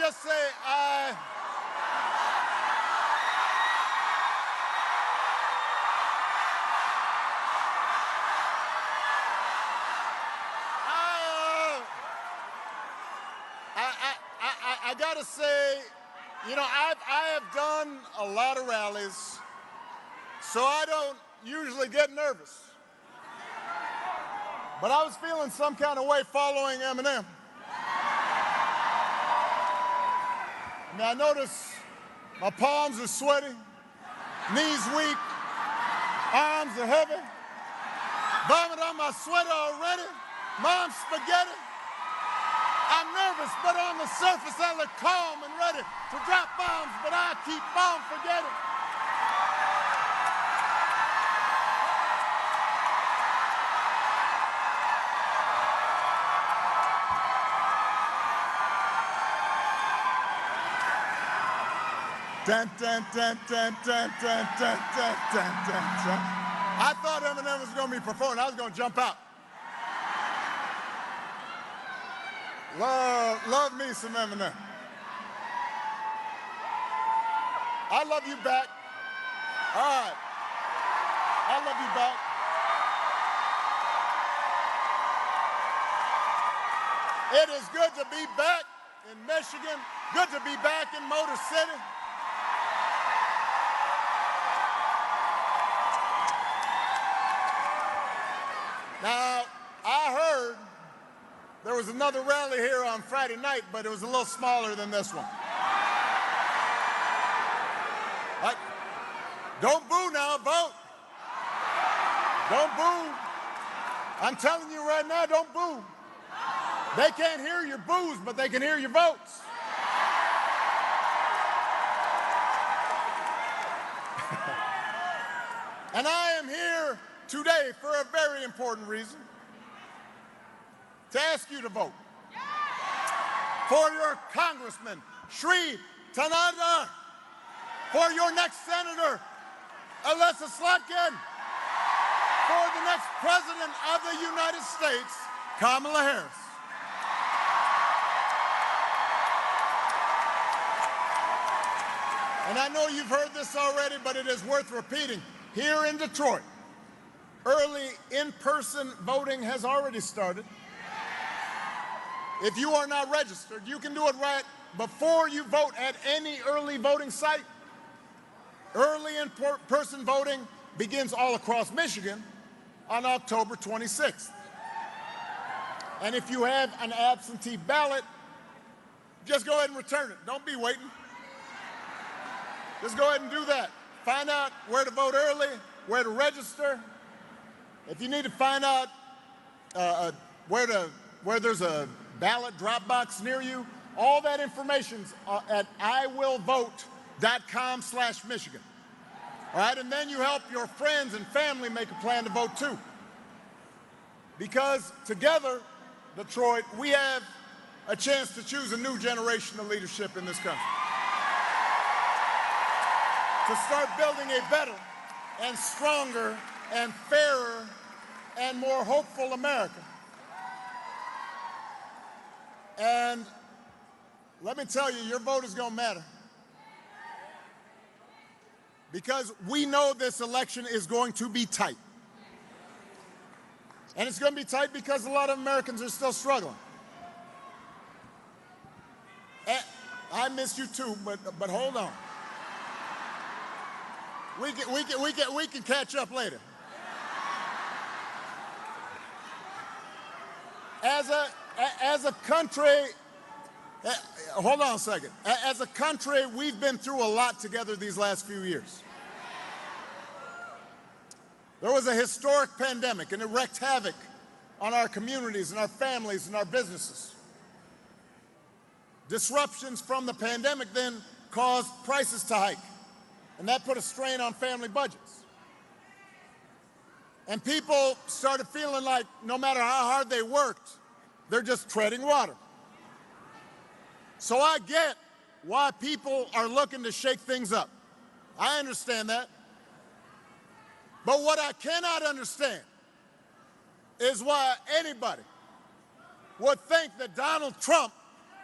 gotta say, I gotta say, you know, I have done a lot of rallies, so I don't usually get nervous. But I was feeling some kind of way following Eminem. I mean, I notice my palms are sweaty, knees weak, arms are heavy, vomit on my sweater already, mom's spaghetti. I'm nervous, but on the surface I look calm and ready to drop bombs, but I keep on forgetting. Dun, dun, dun, dun, dun, dun, dun, dun, dun, dun, dun. I thought Eminem was going to be performing. I was going to jump out. Love me some Eminem. I love you back. All right. I love you back. It is good to be back in Michigan. Good to be back in Motor City. Now, I heard there was another rally here on Friday night, but it was a little smaller than this one. Don't boo now, vote. Don't boo. I'm telling you right now, don't boo. They can't hear your boos, but they can hear your votes. And I am here today for a very important reason. To ask you to vote for your congressman, Shri Tanada, for your next senator, Alyssa Slotkin, for the next president of the United States, Kamala Harris. And I know you've heard this already, but it is worth repeating. Here in Detroit, early in-person voting has already started. If you are not registered, you can do it right before you vote at any early voting site. Early in-person voting begins all across Michigan on October 26th. And if you have an absentee ballot, just go ahead and return it. Don't be waiting. Just go ahead and do that. Find out where to vote early, where to register. If you need to find out where there's a ballot drop box near you, all that information's at iwillvote.com/Michigan. All right, and then you help your friends and family make a plan to vote too. Because together, Detroit, we have a chance to choose a new generation of leadership in this country. To start building a better and stronger and fairer and more hopeful America. And let me tell you, your vote is going to matter. Because we know this election is going to be tight. And it's going to be tight because a lot of Americans are still struggling. I miss you too, but hold on. We can catch up later. As a country, hold on a second. As a country, we've been through a lot together these last few years. There was a historic pandemic, and it wreaked havoc on our communities and our families and our businesses. Disruptions from the pandemic then caused prices to hike, and that put a strain on family budgets. And people started feeling like no matter how hard they worked, they're just treading water. So I get why people are looking to shake things up. I understand that. But what I cannot understand is why anybody would think that Donald Trump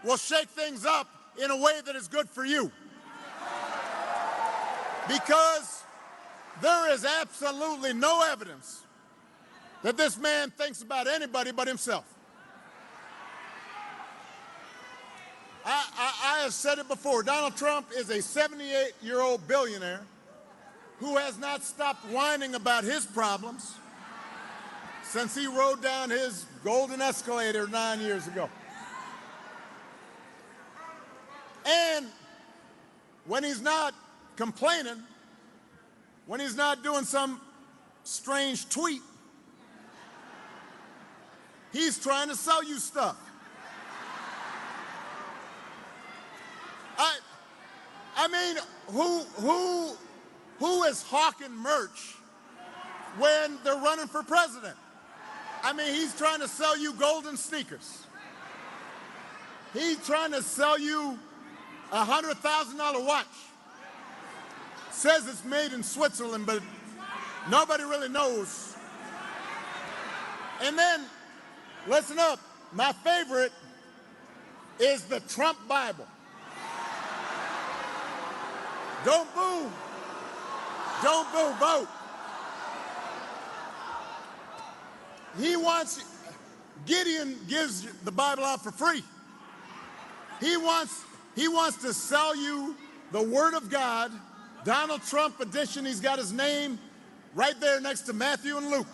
will shake things up in a way that is good for you. Because there is absolutely no evidence that this man thinks about anybody but himself. I have said it before, Donald Trump is a 78-year-old billionaire who has not stopped whining about his problems since he rode down his golden escalator 9 years ago. And when he's not complaining, when he's not doing some strange tweet, he's trying to sell you stuff. I mean, who is hawking merch when they're running for president? I mean, he's trying to sell you golden sneakers. He's trying to sell you a $100,000 watch. Says it's made in Switzerland, but nobody really knows. And then, listen up, my favorite is the Trump Bible. Don't boo. Don't boo, vote. Gideon gives the Bible out for free. He wants to sell you the Word of God, Donald Trump edition. He's got his name right there next to Matthew and Luke.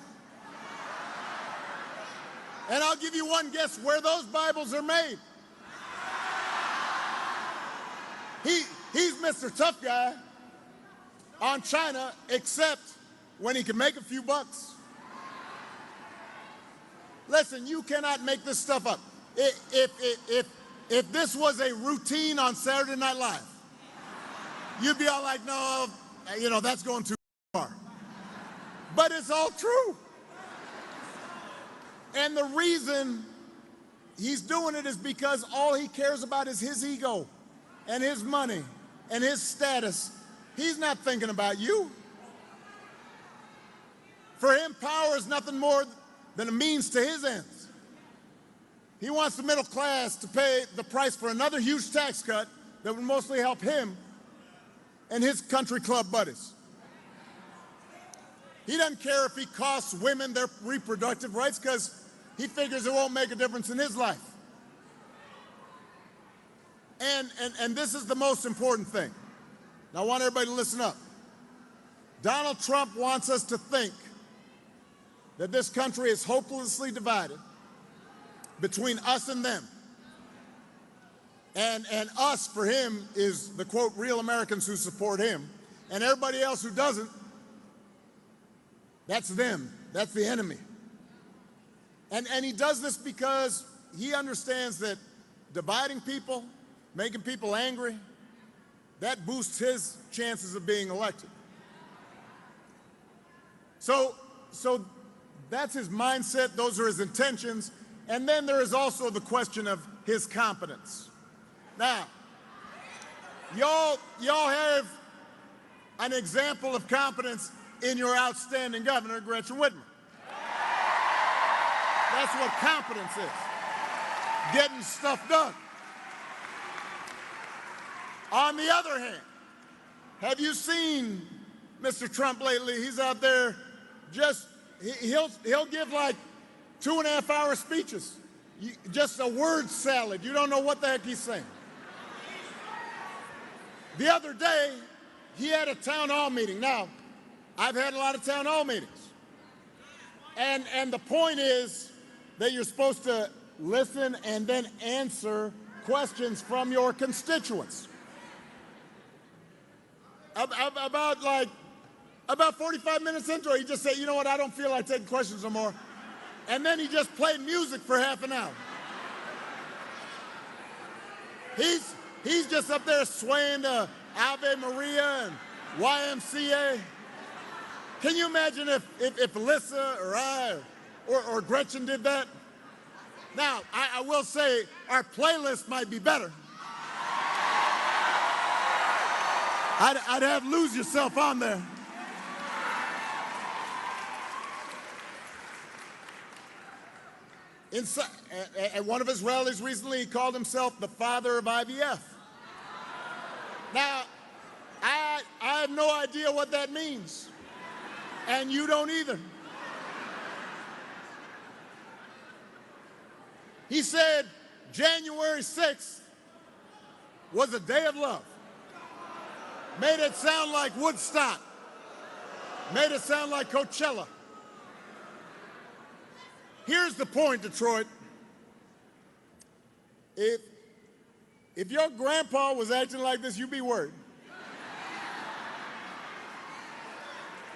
And I'll give you one guess where those Bibles are made. He's Mr. Tough Guy on China, except when he can make a few bucks. Listen, you cannot make this stuff up. If this was a routine on Saturday Night Live, you'd be all like, no, that's going too far. But it's all true. And the reason he's doing it is because all he cares about is his ego and his money and his status. He's not thinking about you. For him, power is nothing more than a means to his ends. He wants the middle class to pay the price for another huge tax cut that would mostly help him and his country club buddies. He doesn't care if he costs women their reproductive rights because he figures it won't make a difference in his life. And this is the most important thing. Now, I want everybody to listen up. Donald Trump wants us to think that this country is hopelessly divided between us and them. And us, for him, is the, quote, real Americans who support him. And everybody else who doesn't, that's them. That's the enemy. And he does this because he understands that dividing people, making people angry, that boosts his chances of being elected. So that's his mindset. Those are his intentions. And then there is also the question of his competence. Now, y'all have an example of competence in your outstanding governor, Gretchen Whitmer. That's what competence is, getting stuff done. On the other hand, have you seen Mr. Trump lately? He's out there he'll give like 2.5-hour speeches, just a word salad. You don't know what the heck he's saying. The other day, he had a town hall meeting. Now, I've had a lot of town hall meetings. And the point is that you're supposed to listen and then answer questions from your constituents. About 45 minutes into it, he just said, you know what, I don't feel like taking questions no more. And then he just played music for half an hour. He's just up there swaying to Ave Maria and YMCA. Can you imagine if Alyssa or I or Gretchen did that? Now, I will say our playlist might be better. I'd have Lose Yourself on there. At one of his rallies recently, he called himself the father of IVF. Now, I have no idea what that means, and you don't either. He said January 6th was a day of love. Made it sound like Woodstock. Made it sound like Coachella. Here's the point, Detroit. If your grandpa was acting like this, you'd be worried.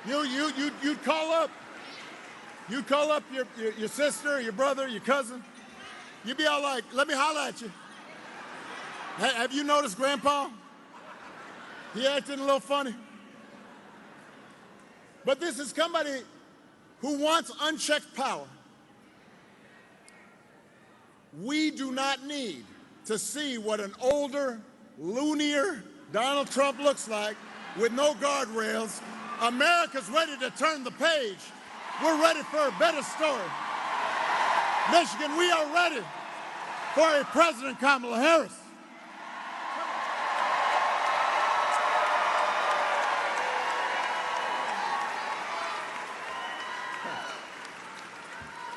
You'd call up. You'd call up your sister, your brother, your cousin. You'd be all like, let me holler at you. Have you noticed Grandpa? He acting a little funny. But this is somebody who wants unchecked power. We do not need to see what an older, loonier Donald Trump looks like with no guardrails. America's ready to turn the page. We're ready for a better story. Michigan, we are ready for a President Kamala Harris.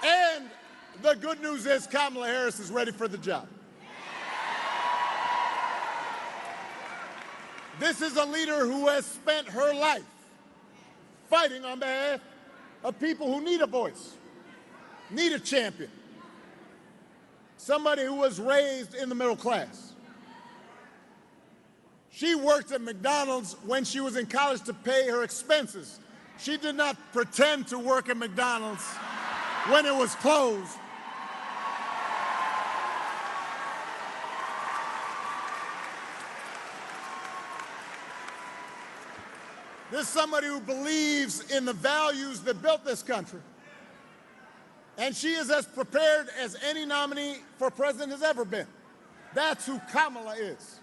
And the good news is Kamala Harris is ready for the job. This is a leader who has spent her life fighting on behalf of people who need a voice, need a champion, somebody who was raised in the middle class. She worked at McDonald's when she was in college to pay her expenses. She did not pretend to work at McDonald's when it was closed. This is somebody who believes in the values that built this country. And she is as prepared as any nominee for president has ever been. That's who Kamala is.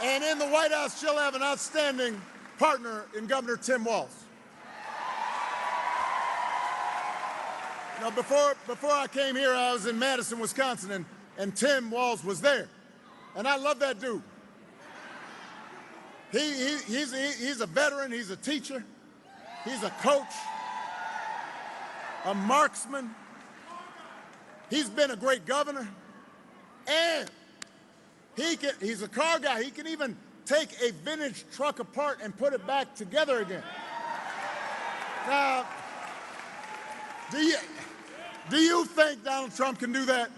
And in the White House, she'll have an outstanding partner in Governor Tim Walz. Now, before I came here, I was in Madison, Wisconsin, and Tim Walz was there. And I love that dude. He's a veteran, he's a teacher, he's a coach, a marksman. He's been a great governor, and he's a car guy. He can even take a vintage truck apart and put it back together again. Now, do you think Donald Trump can do that?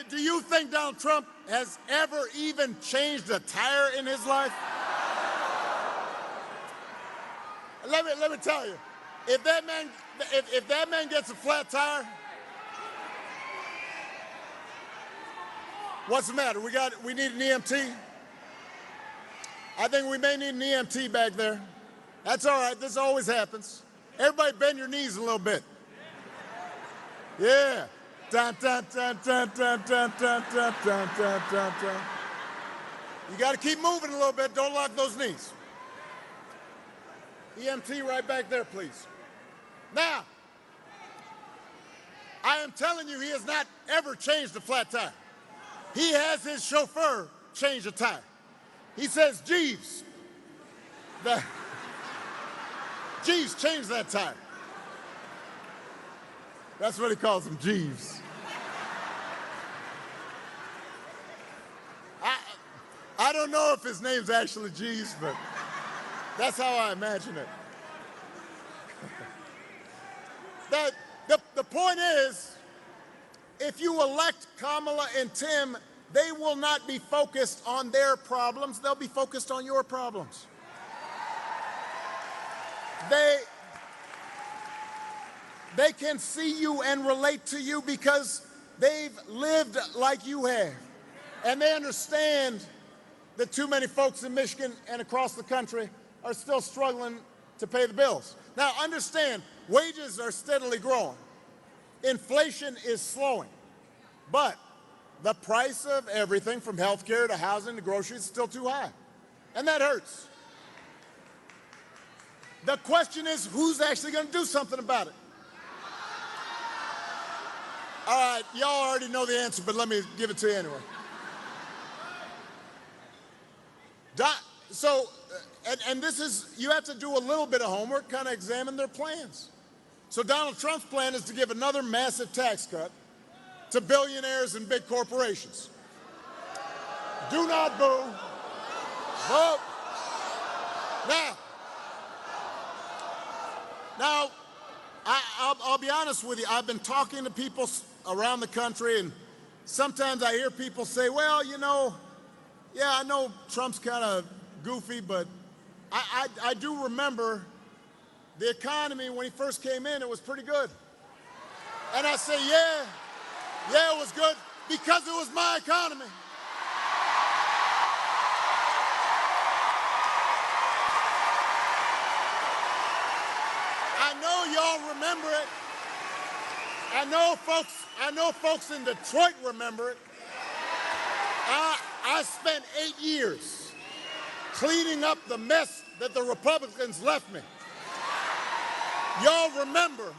Do you think Donald Trump has ever even changed a tire in his life? Let me tell you, if that man gets a flat tire, what's the matter? We need an EMT? I think we may need an EMT back there. That's all right. This always happens. Everybody bend your knees a little bit. Yeah. Dun, dun, dun, dun, dun, dun, dun, dun, dun, dun, dun, dun. You got to keep moving a little bit. Don't lock those knees. EMT right back there, please. Now, I am telling you, he has not ever changed a flat tire. He has his chauffeur change a tire. He says, Jeeves, Jeeves, change that tire. That's what he calls him, Jeeves. I don't know if his name's actually Jeeves, but that's how I imagine it. The point is, if you elect Kamala and Tim, they will not be focused on their problems. They'll be focused on your problems. They can see you and relate to you because they've lived like you have. And they understand that too many folks in Michigan and across the country are still struggling to pay the bills. Now, understand, wages are steadily growing. Inflation is slowing. But the price of everything from health care to housing to groceries is still too high. And that hurts. The question is, who's actually going to do something about it? All right, y'all already know the answer, but let me give it to you anyway. And this is, you have to do a little bit of homework, kind of examine their plans. So Donald Trump's plan is to give another massive tax cut to billionaires and big corporations. Do not boo. Vote. Now, I'll be honest with you. I've been talking to people around the country, and sometimes I hear people say, well, you know, yeah, I know Trump's kind of goofy, but I do remember the economy when he first came in, it was pretty good. And I say, yeah, it was good because it was my economy. I know y'all remember it. I know folks in Detroit remember it. I spent 8 years cleaning up the mess that the Republicans left me. Y'all remember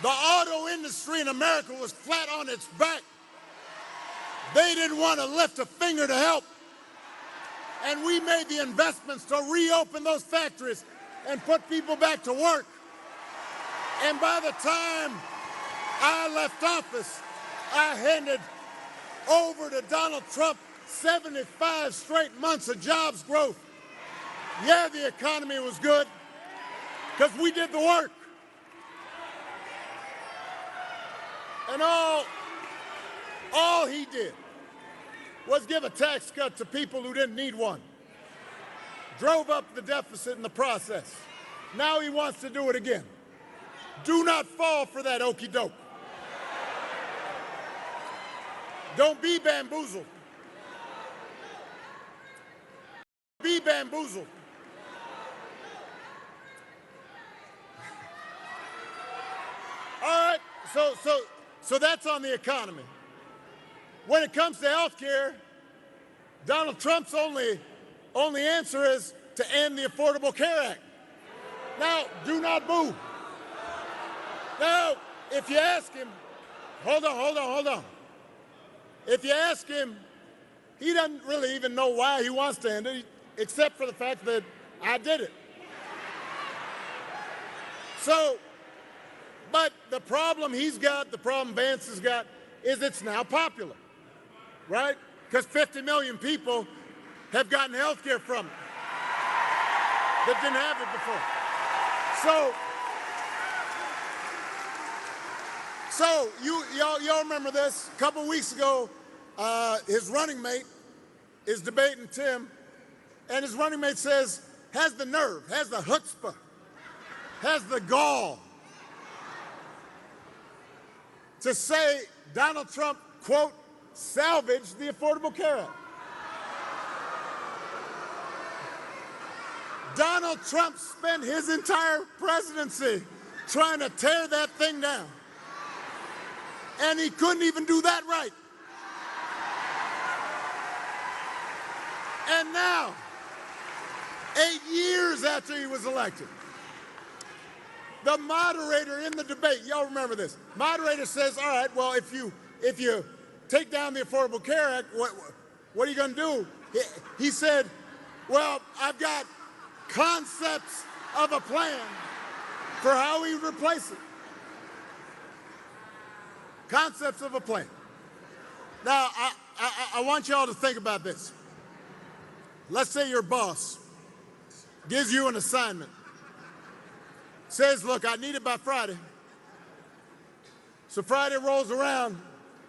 the auto industry in America was flat on its back. They didn't want to lift a finger to help. And we made the investments to reopen those factories and put people back to work. And by the time I left office, I handed over to Donald Trump 75 straight months of jobs growth. Yeah, the economy was good because we did the work. And all he did was give a tax cut to people who didn't need one. Drove up the deficit in the process. Now he wants to do it again. Do not fall for that okey doke. Don't be bamboozled. Be bamboozled. All right, so that's on the economy. When it comes to health care, Donald Trump's only answer is to end the Affordable Care Act. Now, do not boo. Now, if you ask him, hold on. If you ask him, he doesn't really even know why he wants to end it, except for the fact that I did it. So, but the problem he's got, the problem Vance has got, is it's now popular, right? Because 50 million people have gotten health care from it that didn't have it before. So y'all remember this? A couple weeks ago, his running mate is debating Tim, and his running mate says, has the nerve, has the chutzpah, has the gall to say Donald Trump, quote, salvaged the Affordable Care Act. Donald Trump spent his entire presidency trying to tear that thing down. And he couldn't even do that right. And now, 8 years after he was elected, the moderator in the debate, y'all remember this, moderator says, all right, well, if you take down the Affordable Care Act, what are you going to do? He said, well, I've got concepts of a plan for how we replace it. Concepts of a plan. Now, I want y'all to think about this. Let's say your boss gives you an assignment, says, look, I need it by Friday. So Friday rolls around,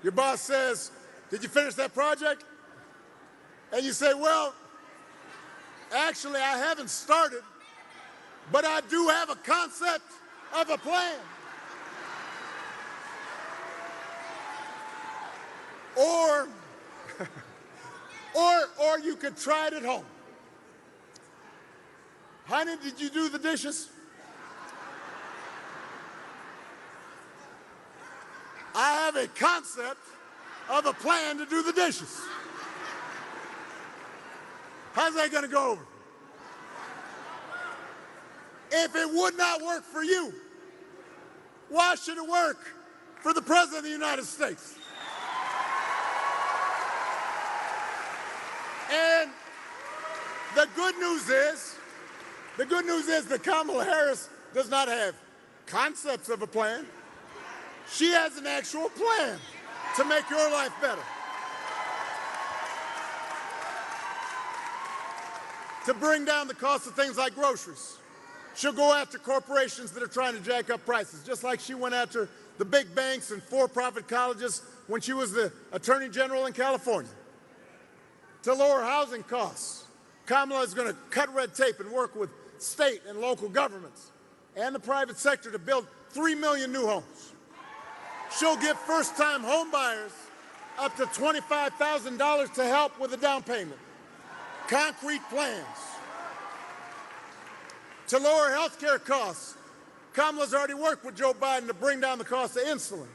your boss says, did you finish that project? And you say, well, actually, I haven't started, but I do have a concept of a plan. Or you could try it at home. Honey, did you do the dishes? I have a concept of a plan to do the dishes. How's that going to go over? If it would not work for you, why should it work for the President of the United States. And the good news is that Kamala Harris does not have concepts of a plan. She has an actual plan to make your life better. To bring down the cost of things like groceries. She'll go after corporations that are trying to jack up prices, just like she went after the big banks and for-profit colleges when she was the Attorney General in California. To lower housing costs, Kamala is going to cut red tape and work with state and local governments and the private sector to build 3 million new homes. She'll give first-time home buyers up to $25,000 to help with a down payment. Concrete plans. To lower health care costs, Kamala's already worked with Joe Biden to bring down the cost of insulin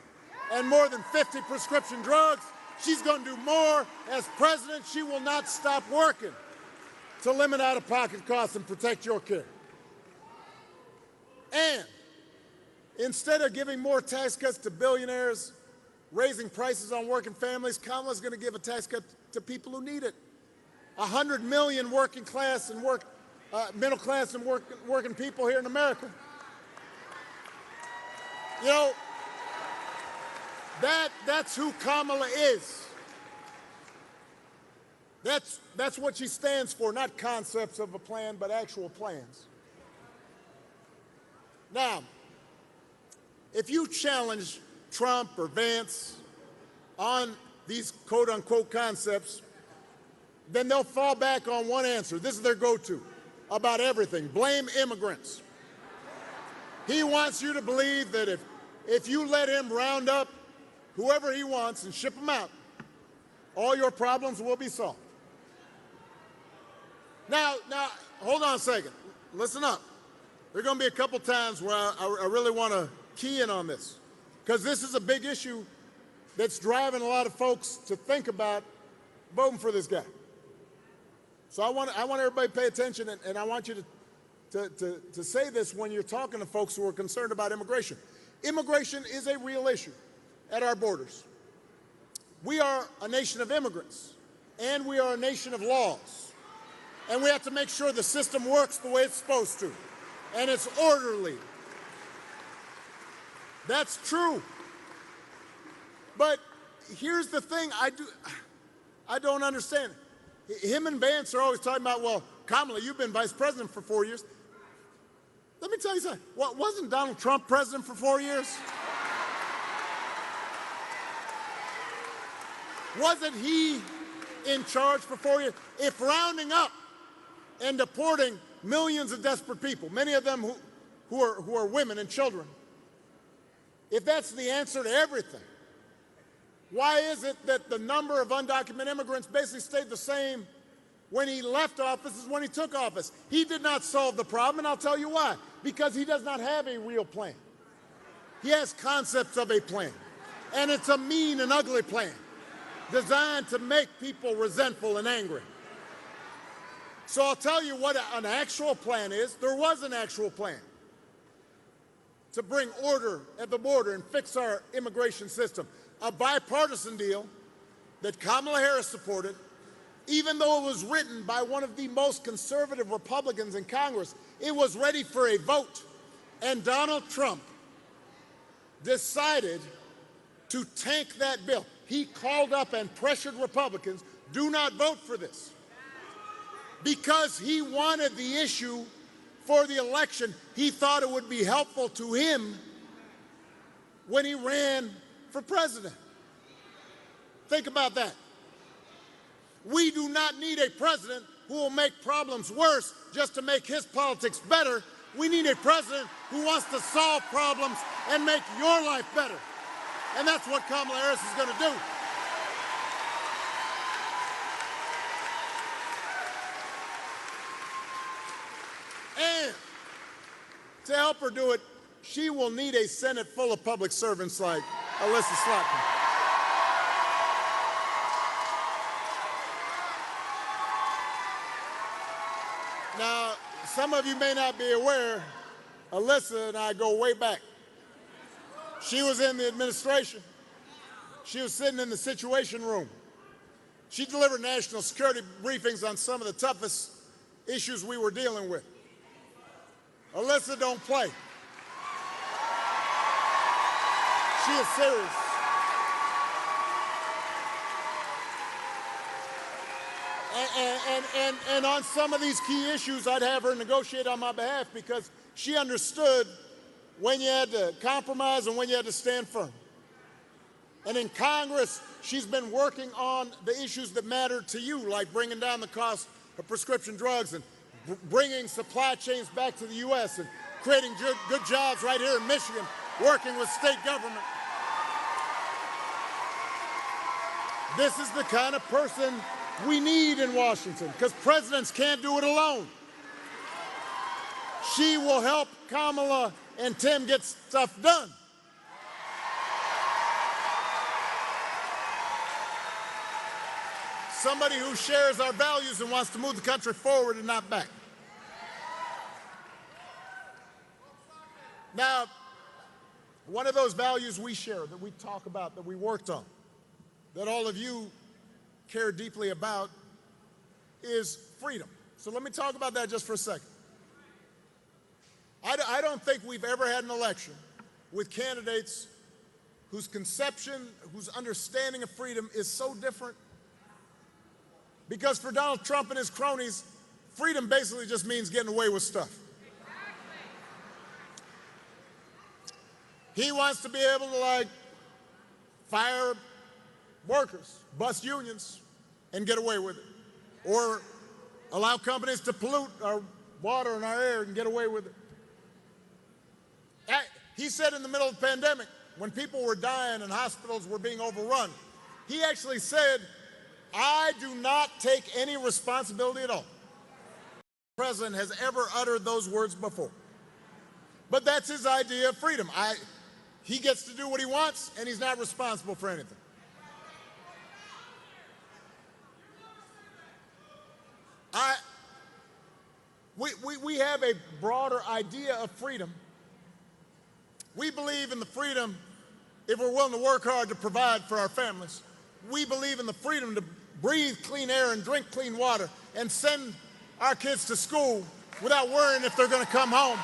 and more than 50 prescription drugs. She's going to do more. As president, she will not stop working to limit out-of-pocket costs and protect your care. And instead of giving more tax cuts to billionaires, raising prices on working families, Kamala's going to give a tax cut to people who need it. 100 million working class and middle class and working people here in America. You know, that's who Kamala is. That's what she stands for, not concepts of a plan, but actual plans. Now, if you challenge Trump or Vance on these quote-unquote concepts, then they'll fall back on one answer. This is their go-to about everything. Blame immigrants. He wants you to believe that if you let him round up whoever he wants and ship them out, all your problems will be solved. Now, hold on a second. Listen up. There are going to be a couple times where I really want to key in on this, because this is a big issue that's driving a lot of folks to think about voting for this guy. So I want everybody to pay attention, and I want you to say this when you're talking to folks who are concerned about immigration. Immigration is a real issue at our borders. We are a nation of immigrants, and we are a nation of laws. And we have to make sure the system works the way it's supposed to, and it's orderly. That's true. But here's the thing I don't understand. Him and Vance are always talking about, well, Kamala, you've been vice president for 4 years. Let me tell you something. Wasn't Donald Trump president for 4 years? Wasn't he in charge for 4 years? If rounding up and deporting millions of desperate people, many of them who are women and children, if that's the answer to everything, why is it that the number of undocumented immigrants basically stayed the same when he left office as when he took office? He did not solve the problem, and I'll tell you why. Because he does not have a real plan. He has concepts of a plan, and it's a mean and ugly plan designed to make people resentful and angry. So I'll tell you what an actual plan is. There was an actual plan to bring order at the border and fix our immigration system. A bipartisan deal that Kamala Harris supported, even though it was written by one of the most conservative Republicans in Congress. It was ready for a vote, and Donald Trump decided to tank that bill. He called up and pressured Republicans, do not vote for this, because he wanted the issue for the election. He thought it would be helpful to him when he ran for president. Think about that. We do not need a president who will make problems worse just to make his politics better. We need a president who wants to solve problems and make your life better. And that's what Kamala Harris is going to do. And to help her do it, she will need a Senate full of public servants like Alyssa Slotkin. Now, some of you may not be aware, Alyssa and I go way back. She was in the administration. She was sitting in the Situation Room. She delivered national security briefings on some of the toughest issues we were dealing with. Alyssa don't play. She is serious. And on some of these key issues, I'd have her negotiate on my behalf because she understood when you had to compromise and when you had to stand firm. And in Congress, she's been working on the issues that matter to you, like bringing down the cost of prescription drugs and bringing supply chains back to the U.S. and creating good jobs right here in Michigan, working with state government. This is the kind of person we need in Washington, because presidents can't do it alone. She will help Kamala and Tim get stuff done. Somebody who shares our values and wants to move the country forward and not back. Now, one of those values we share, that we talk about, that we worked on, that all of you care deeply about, is freedom. So let me talk about that just for a second. I don't think we've ever had an election with candidates whose conception, whose understanding of freedom is so different. Because for Donald Trump and his cronies, freedom basically just means getting away with stuff. He wants to be able to, like, fire workers, bust unions, and get away with it. Or allow companies to pollute our water and our air and get away with it. He said in the middle of the pandemic, when people were dying and hospitals were being overrun, he actually said, I do not take any responsibility at all. The president has ever uttered those words before. But that's his idea of freedom. He gets to do what he wants, and he's not responsible for anything. We have a broader idea of freedom. We believe in the freedom, if we're willing to work hard to provide for our families. We believe in the freedom to breathe clean air and drink clean water and send our kids to school without worrying if they're going to come home.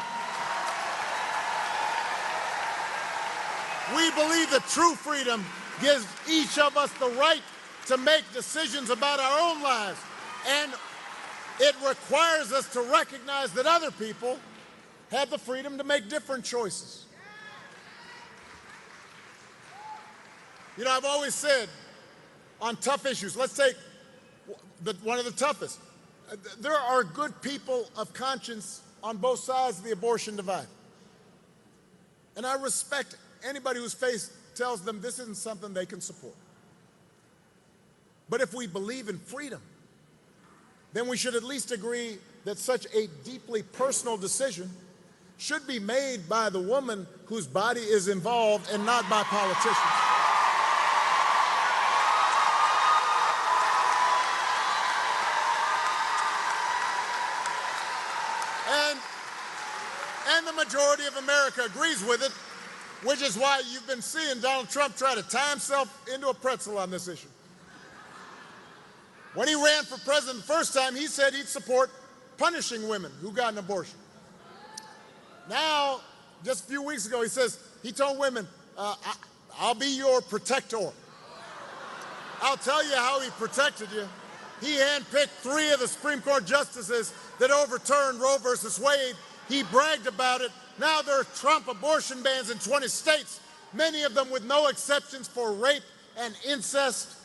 We believe that true freedom gives each of us the right to make decisions about our own lives, and it requires us to recognize that other people have the freedom to make different choices. You know, I've always said on tough issues, let's take one of the toughest. There are good people of conscience on both sides of the abortion divide. And I respect anybody whose faith tells them this isn't something they can support. But if we believe in freedom, then we should at least agree that such a deeply personal decision should be made by the woman whose body is involved and not by politicians. And the majority of America agrees with it, which is why you've been seeing Donald Trump try to tie himself into a pretzel on this issue. When he ran for president the first time, he said he'd support punishing women who got an abortion. Now, just a few weeks ago, he told women, I'll be your protector. I'll tell you how he protected you. He handpicked 3 of the Supreme Court justices that overturned Roe versus Wade. He bragged about it. Now there are Trump abortion bans in 20 states, many of them with no exceptions for rape and incest.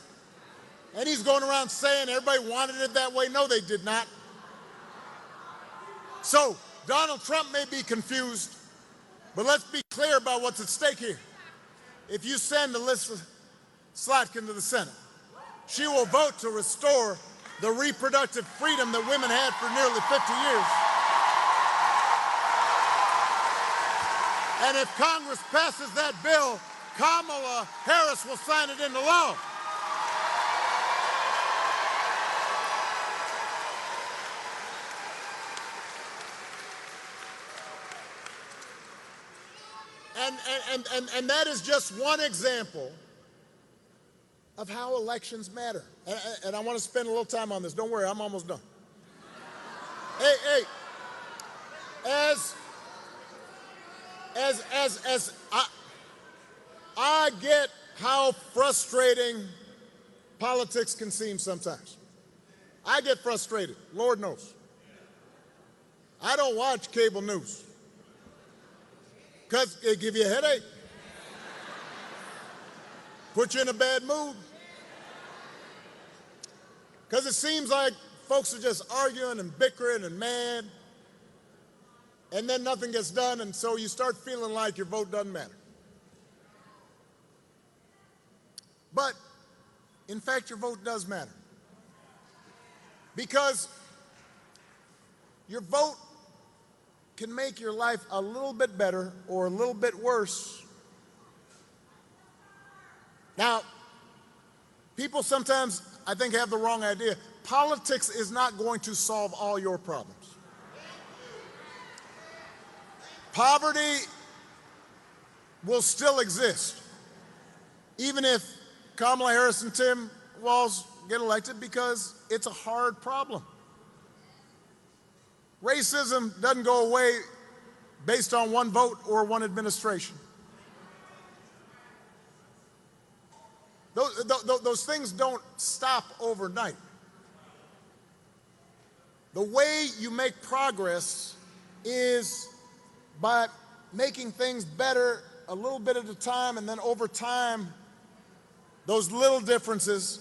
And he's going around saying everybody wanted it that way. No, they did not. So Donald Trump may be confused, but let's be clear about what's at stake here. If you send Alyssa Slotkin to the Senate, she will vote to restore the reproductive freedom that women had for nearly 50 years. And if Congress passes that bill, Kamala Harris will sign it into law. And And that is just one example of how elections matter. And I want to spend a little time on this. Don't worry, I'm almost done. Hey, as I get how frustrating politics can seem sometimes. I get frustrated, Lord knows. I don't watch cable news because it gives you a headache, put you in a bad mood, because it seems like folks are just arguing and bickering and mad, and then nothing gets done, and so you start feeling like your vote doesn't matter. But, in fact, your vote does matter. Because your vote can make your life a little bit better or a little bit worse. Now, people sometimes, I think, have the wrong idea. Politics is not going to solve all your problems. Poverty will still exist, even if Kamala Harris and Tim Walz get elected, because it's a hard problem. Racism doesn't go away based on one vote or one administration. Those things don't stop overnight. The way you make progress is by making things better a little bit at a time, and then over time, those little differences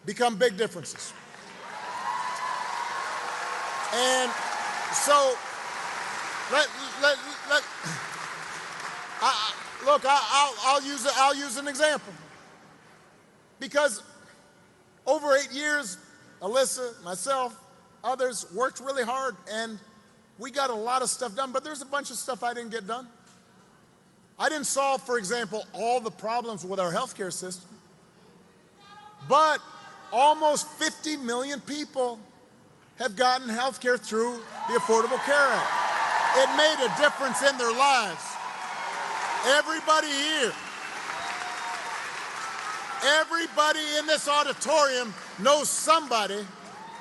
become big differences. And so, I'll use an example. Because over 8 years, Alyssa, myself, others worked really hard, and we got a lot of stuff done, but there's a bunch of stuff I didn't get done. I didn't solve, for example, all the problems with our healthcare system, but almost 50 million people have gotten healthcare through the Affordable Care Act. It made a difference in their lives. Everybody here, everybody in this auditorium knows somebody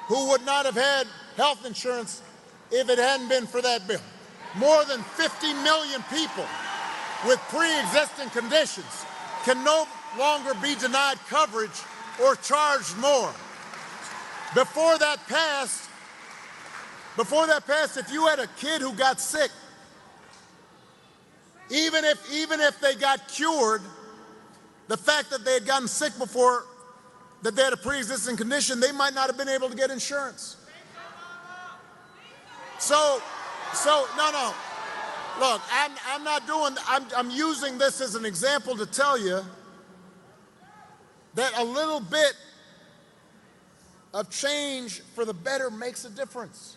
who would not have had health insurance if it hadn't been for that bill. More than 50 million people with pre-existing conditions can no longer be denied coverage or charged more. Before that passed, if you had a kid who got sick, even if they got cured, the fact that they had gotten sick before, that they had a pre-existing condition, they might not have been able to get insurance. So, no. Look, I'm using this as an example to tell you that a little bit of change for the better makes a difference.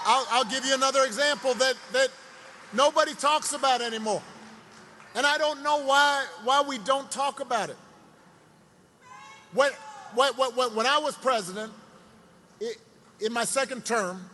I'll give you another example that nobody talks about anymore. And I don't know why we don't talk about it. When I was president, in my second term,